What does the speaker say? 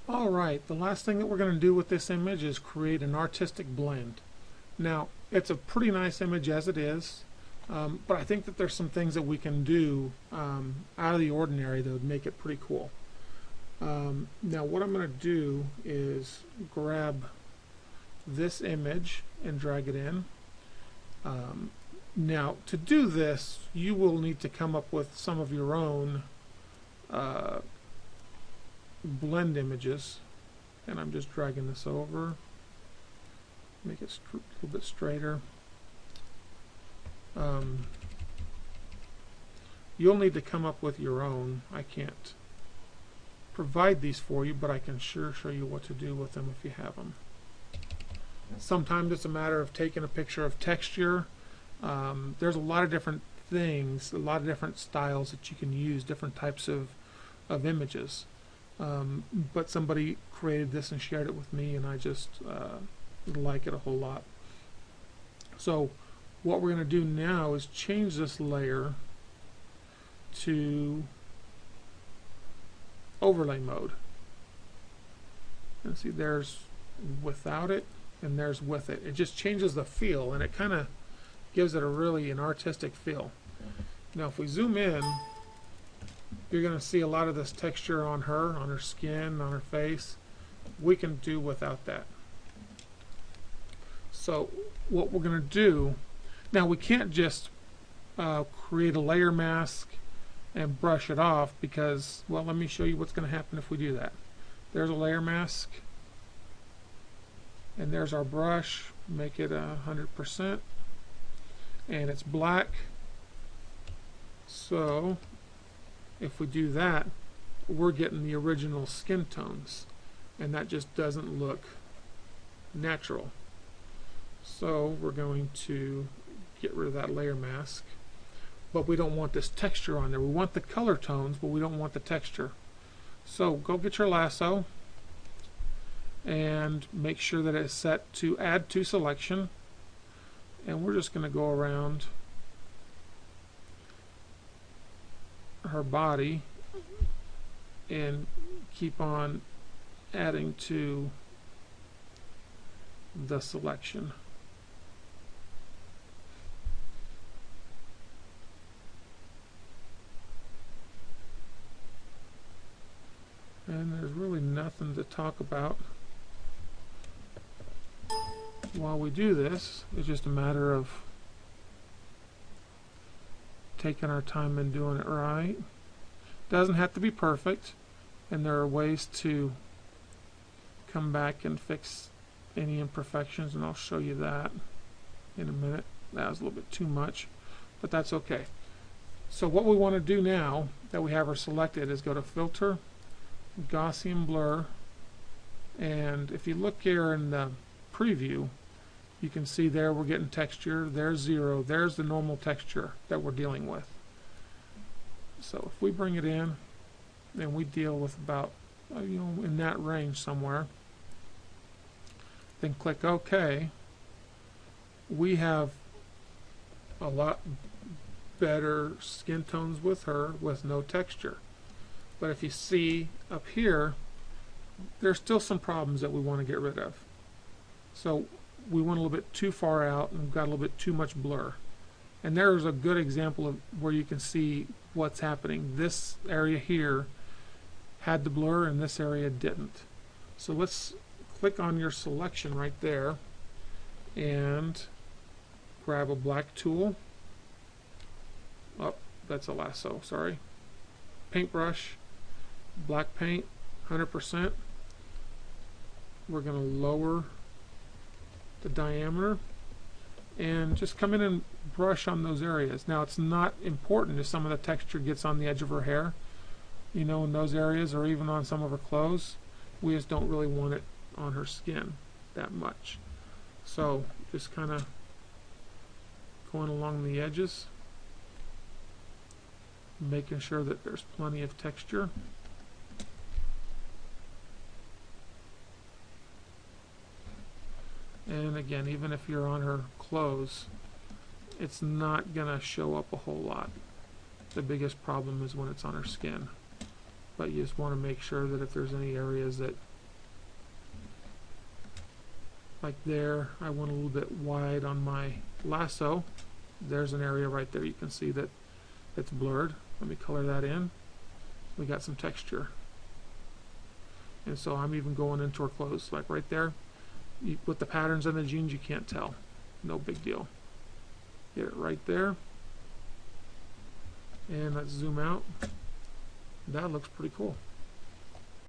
Alright, the last thing that we're going to do with this image is create an artistic blend. Now, it's a pretty nice image as it is, but I think that there's some things that we can do out of the ordinary that would make it pretty cool. Now what I'm going to do is grab this image and drag it in. Now to do this you will need to come up with some of your own blend images, and I'm just dragging this over, make it a little bit straighter. You'll need to come up with your own. I can't provide these for you, but I can sure show you what to do with them if you have them. Sometimes it's a matter of taking a picture of texture. There's a lot of different things, a lot of different styles that you can use, different types of images. But somebody created this and shared it with me, and I just like it a whole lot. So what we're going to do now is change this layer to overlay mode. And see, there's without it and there's with it. It just changes the feel, and it kind of gives it an artistic feel. Now if we zoom in, you're going to see a lot of this texture on her skin, on her face. We can do without that. So what we're going to do, now we can't just create a layer mask and brush it off, because, well, let me show you what's going to happen if we do that. There's a layer mask, and there's our brush. Make it 100%, and it's black. So if we do that, we're getting the original skin tones, and that just doesn't look natural. So we're going to get rid of that layer mask, but we don't want this texture on there. We want the color tones, but we don't want the texture. So go get your lasso and make sure that it's set to add to selection, and we're just going to go around her body and keep on adding to the selection. And there's really nothing to talk about while we do this. It's just a matter of taking our time and doing it right. Doesn't have to be perfect, and there are ways to come back and fix any imperfections, and I'll show you that in a minute. That was a little bit too much, but that's okay. So what we want to do now that we have her selected is go to Filter, Gaussian Blur, and if you look here in the preview, you can see there we're getting texture. There's 0. There's the normal texture that we're dealing with. So if we bring it in and we deal with about in that range somewhere, then click OK, we have a lot better skin tones with her with no texture. But if you see up here, there's still some problems that we want to get rid of. So we went a little bit too far out and got a little bit too much blur. And there's a good example of where you can see what's happening. This area here had the blur and this area didn't. So let's click on your selection right there and grab a black tool. Oh, that's a lasso, sorry. Paintbrush, black paint, 100%. We're going to lower the diameter and just come in and brush on those areas. Now it's not important if some of the texture gets on the edge of her hair, in those areas, or even on some of her clothes. We just don't really want it on her skin that much. So just kind of going along the edges, making sure that there's plenty of texture. And again, even if you're on her clothes, it's not going to show up a whole lot. The biggest problem is when it's on her skin. But you just want to make sure that if there's any areas that like there. I went a little bit wide on my lasso. There's an area right there you can see that it's blurred. Let me color that in. We got some texture. And so I'm even going into her clothes, like right there. With the patterns on the jeans, you can't tell. No big deal. Get it right there. And let's zoom out. That looks pretty cool.